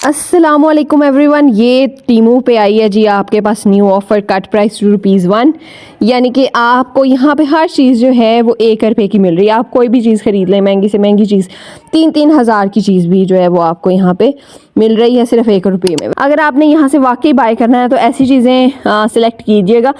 अस्सलामुअलैकुम एवरीवन, ये टीमू पे आई है जी आपके पास न्यू ऑफ़र कट प्राइस ₹1, यानी कि आपको यहाँ पे हर चीज़ जो है वो ₹1 की मिल रही है। आप कोई भी चीज़ ख़रीद लें, महंगी से महंगी चीज़ 3-3 हज़ार की चीज़ भी जो है वो आपको यहाँ पे मिल रही है सिर्फ ₹1 में। अगर आपने यहाँ से वाकई बाय करना है तो ऐसी चीज़ें सिलेक्ट कीजिएगा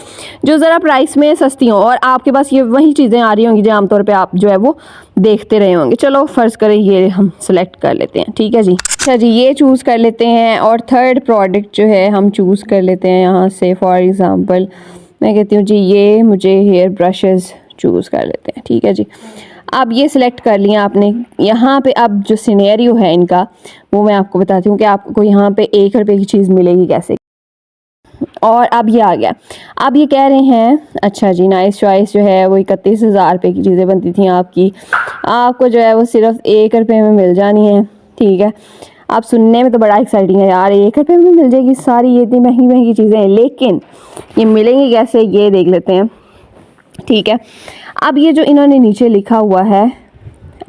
जो ज़रा प्राइस में सस्ती हों और आपके पास ये वही चीज़ें आ रही होंगी जो आमतौर पर आप जो है वो देखते रहे होंगे। चलो फ़र्ज़ करें ये हम सेलेक्ट कर लेते हैं, ठीक है जी। अच्छा जी, ये चूज़ कर लेते हैं और थर्ड प्रोडक्ट जो है हम चूज़ कर लेते हैं यहाँ से। फॉर एग्ज़ाम्पल मैं कहती हूँ जी ये मुझे हेयर ब्रशेज़ चूज़ कर लेते हैं, ठीक है जी। अब ये सिलेक्ट कर लिया आपने। यहाँ पे अब जो सिनेरियो है इनका वो मैं आपको बताती हूँ कि आपको यहाँ पे ₹1 की चीज़ मिलेगी कैसे। और अब ये आ गया, अब ये कह रहे हैं अच्छा जी नाइस चॉइस जो है वो 31,000 रुपये की चीज़ें बनती थी आपको जो है वो सिर्फ ₹1 में मिल जानी है, ठीक है। आप सुनने में तो बड़ा एक्साइटिंग है यार, ₹1 में मिल जाएगी सारी ये इतनी महंगी महंगी चीज़ें हैं, लेकिन ये मिलेंगी कैसे ये देख लेते हैं, ठीक है। अब ये जो इन्होंने नीचे लिखा हुआ है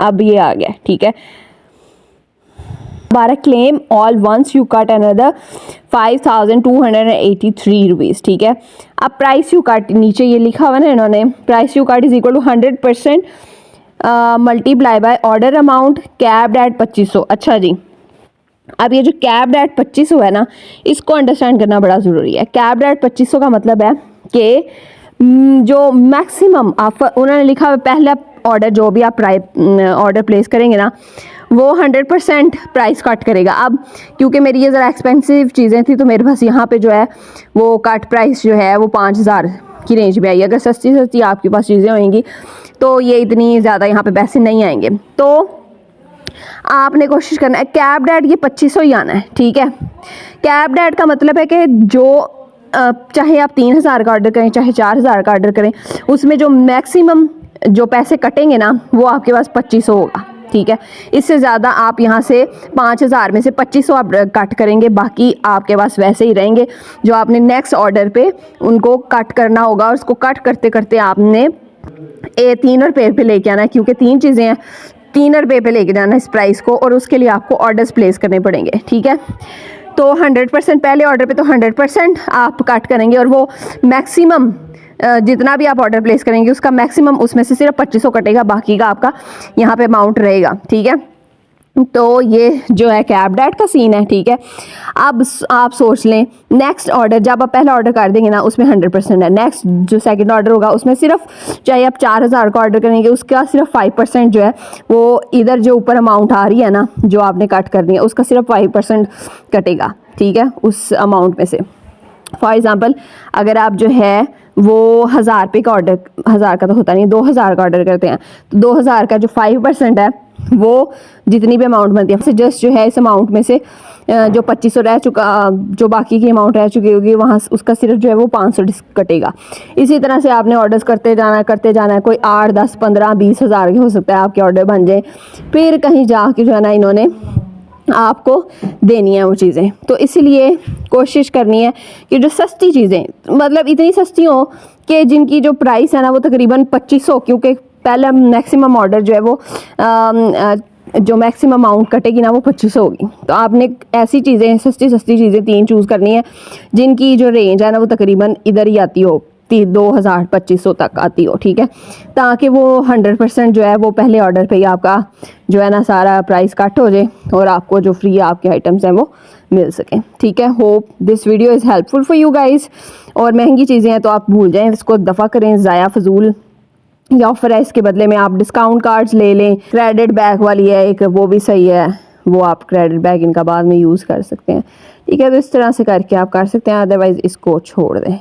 अब ये आ गया, ठीक है। Claim all once you cut another 5,283 rupees, ठीक है। अब प्राइस यू कट नीचे ये लिखा हुआ ना इन्होंने, price you cut is equal to 100% multiply by order amount capped at 2500। अच्छा जी, अब ये जो कैप्ड एट 2500 है ना, इसको अंडरस्टैंड करना बड़ा ज़रूरी है। कैप्ड एट 2500 का मतलब है कि जो मैक्सिमम आप उन्होंने लिखा हुआ पहला ऑर्डर जो भी आप ऑर्डर प्लेस करेंगे ना वो 100% प्राइस कट करेगा। अब क्योंकि मेरी ये ज़रा एक्सपेंसिव चीज़ें थी तो मेरे पास यहाँ पे जो है वो कट प्राइस जो है वो 5,000 की रेंज में आई। अगर सस्ती सस्ती आपके पास चीज़ें होंगी तो ये इतनी ज़्यादा यहाँ पे पैसे नहीं आएंगे। तो आपने कोशिश करना है कैप्ड एट ये 2500 ही आना है, ठीक है। कैप्ड एट का मतलब है कि जो चाहे आप 3,000 का ऑर्डर करें चाहे 4,000 का ऑर्डर करें, उसमें जो मैक्सिमम जो पैसे कटेंगे ना वो आपके पास 2500 होगा, ठीक है। इससे ज़्यादा आप यहाँ से 5,000 में से 2500 आप कट करेंगे, बाकी आपके पास वैसे ही रहेंगे। जो आपने नेक्स्ट ऑर्डर पे उनको कट करना होगा और उसको कट करते करते आपने ₹3 पे लेके आना है, क्योंकि 3 चीज़ें हैं, ₹3 पे लेके जाना है इस प्राइस को और उसके लिए आपको ऑर्डर्स प्लेस करने पड़ेंगे, ठीक है। तो 100% पहले ऑर्डर पे तो 100% आप कट करेंगे और वो मैक्सिमम जितना भी आप ऑर्डर प्लेस करेंगे उसका मैक्सिमम उसमें से सिर्फ 2500 कटेगा, बाकी का आपका यहाँ पे अमाउंट रहेगा, ठीक है। तो ये जो है कैप्ड एट का सीन है, ठीक है। अब आप सोच लें नेक्स्ट ऑर्डर जब आप पहला ऑर्डर कर देंगे ना उसमें 100% है। नेक्स्ट जो सेकंड ऑर्डर होगा उसमें सिर्फ चाहे आप 4,000 का ऑर्डर करेंगे उसका सिर्फ 5% जो है वो इधर जो ऊपर अमाउंट आ रही है ना जो आपने कट कर दिया उसका सिर्फ 5% कटेगा, ठीक है, उस अमाउंट में से। फॉर एग्ज़ाम्पल अगर आप जो है वो ₹1,000 का ऑर्डर, 1,000 का तो होता नहीं, 2,000 का ऑर्डर करते हैं तो 2,000 का जो 5% है वो जितनी भी अमाउंट बनती है जस्ट जो है इस अमाउंट में से जो 2500 रह चुका, जो बाकी की अमाउंट रह चुकी होगी वहाँ उसका सिर्फ जो है वो 500 कटेगा। इसी तरह से आपने ऑर्डर्स करते जाना है। कोई 8, 10, 15, 20 हज़ार के हो सकता है आपके ऑर्डर बन जाए, फिर कहीं जाके जो है ना इन्होंने आपको देनी है वो चीज़ें। तो इसीलिए कोशिश करनी है कि जो सस्ती चीज़ें मतलब इतनी सस्ती हो कि जिनकी जो प्राइस है ना वो तकरीबन 2500, क्योंकि पहला मैक्सिमम ऑर्डर जो है वो जो मैक्सिमम अमाउंट कटेगी ना वो 2500 होगी। तो आपने ऐसी चीज़ें सस्ती चीज़ें 3 चूज़ करनी है जिनकी जो रेंज है ना वो तकरीबन इधर ही आती हो 2,000-2500 तक आती हो, ठीक है, ताकि वो 100% जो है वो पहले ऑर्डर पे ही आपका जो है ना सारा प्राइस कट हो जाए और आपको जो फ्री आपके आइटम्स हैं वो मिल सकें, ठीक है। Hope this video is helpful for you guys. और महंगी चीज़ें हैं तो आप भूल जाएं, इसको दफ़ा करें, ज़ाया फजूल या ऑफ़र है, इसके बदले में आप डिस्काउंट कार्ड्स ले लें। क्रेडिट बैग वाली है एक, वो भी सही है, वो आप क्रेडिट बैग इनका बाद में यूज़ कर सकते हैं, ठीक है। तो इस तरह से करके आप कर सकते हैं, अदरवाइज़ इसको छोड़ दें।